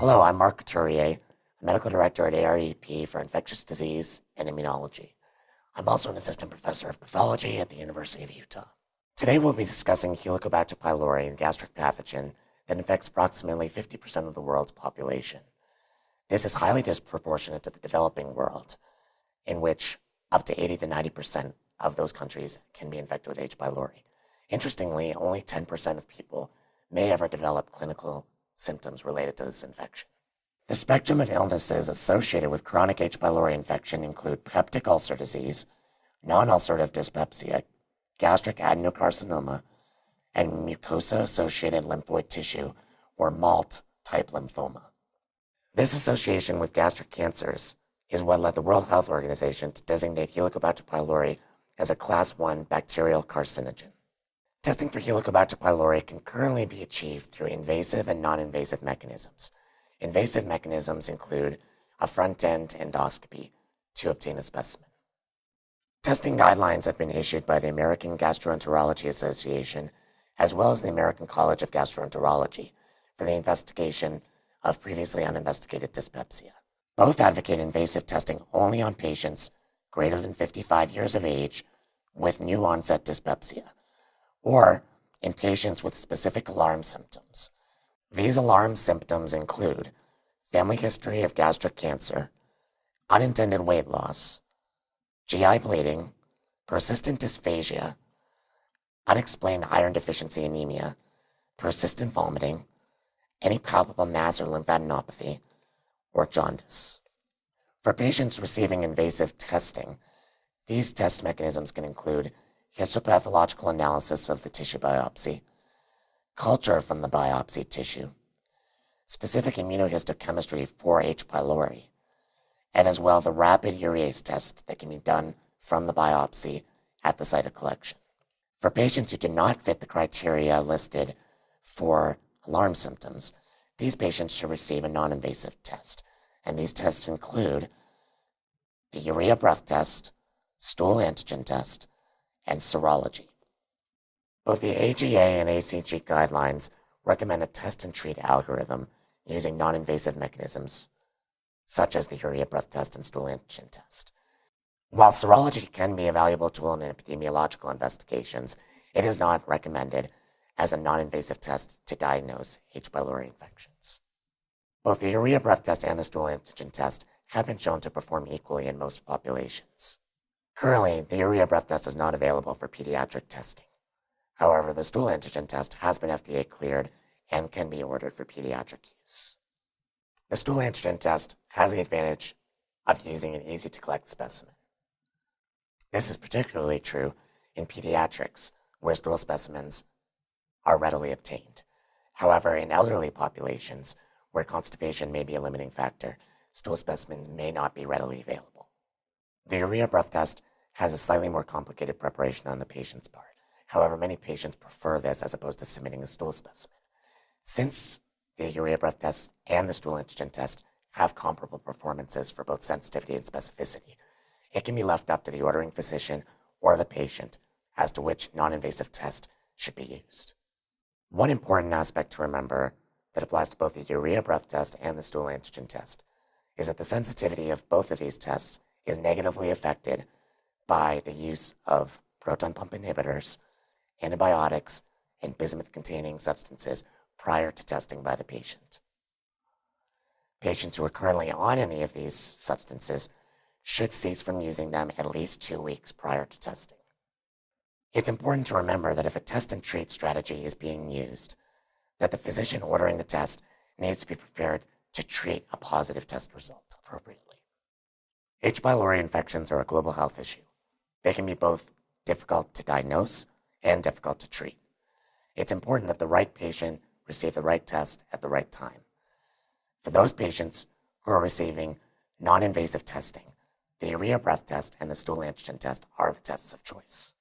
Hello, I'm Marc Couturier, the Medical Director at ARUP for Infectious Disease and Immunology. I'm also an Assistant Professor of Pathology at the University of Utah. Today we'll be discussing Helicobacter pylori, a gastric pathogen that infects approximately 50% of the world's population. This is highly disproportionate to the developing world, in which up to 80 to 90% of those countries can be infected with H. pylori. Interestingly, only 10% of people may ever develop clinical symptoms related to this infection. The spectrum of illnesses associated with chronic H. pylori infection include peptic ulcer disease, non-ulcerative dyspepsia, gastric adenocarcinoma, and mucosa-associated lymphoid tissue, or MALT-type lymphoma. This association with gastric cancers is what led the World Health Organization to designate Helicobacter pylori as a Class 1 bacterial carcinogen. Testing for Helicobacter pylori can currently be achieved through invasive and non-invasive mechanisms. Invasive mechanisms include a front-end endoscopy to obtain a specimen. Testing guidelines have been issued by the American Gastroenterology Association as well as the American College of Gastroenterology for the investigation of previously uninvestigated dyspepsia. Both advocate invasive testing only on patients greater than 55 years of age with new onset dyspepsia, or in patients with specific alarm symptoms. These alarm symptoms include family history of gastric cancer, unintended weight loss, GI bleeding, persistent dysphagia, unexplained iron deficiency anemia, persistent vomiting, any palpable mass or lymphadenopathy, or jaundice. For patients receiving invasive testing, these test mechanisms can include histopathological analysis of the tissue biopsy, culture from the biopsy tissue, specific immunohistochemistry for H. pylori, and as well the rapid urease test that can be done from the biopsy at the site of collection. For patients who do not fit the criteria listed for alarm symptoms, these patients should receive a non-invasive test, and these tests include the urea breath test, stool antigen test, and serology. Both the AGA and ACG guidelines recommend a test and treat algorithm using non-invasive mechanisms such as the urea breath test and stool antigen test. While serology can be a valuable tool in epidemiological investigations, it is not recommended as a non-invasive test to diagnose H. pylori infections. Both the urea breath test and the stool antigen test have been shown to perform equally in most populations. Currently, the urea breath test is not available for pediatric testing. However, the stool antigen test has been FDA cleared and can be ordered for pediatric use. The stool antigen test has the advantage of using an easy-to-collect specimen. This is particularly true in pediatrics, where stool specimens are readily obtained. However, in elderly populations, where constipation may be a limiting factor, stool specimens may not be readily available. The urea breath test has a slightly more complicated preparation on the patient's part. However, many patients prefer this as opposed to submitting a stool specimen. Since the urea breath test and the stool antigen test have comparable performances for both sensitivity and specificity, it can be left up to the ordering physician or the patient as to which non-invasive test should be used. One important aspect to remember that applies to both the urea breath test and the stool antigen test is that the sensitivity of both of these tests is negatively affected by the use of proton pump inhibitors, antibiotics, and bismuth-containing substances prior to testing by the patient. Patients who are currently on any of these substances should cease from using them at least 2 weeks prior to testing. It's important to remember that if a test and treat strategy is being used, that the physician ordering the test needs to be prepared to treat a positive test result appropriately. H. pylori infections are a global health issue. They can be both difficult to diagnose and difficult to treat. It's important that the right patient receive the right test at the right time. For those patients who are receiving non-invasive testing, the urea breath test and the stool antigen test are the tests of choice.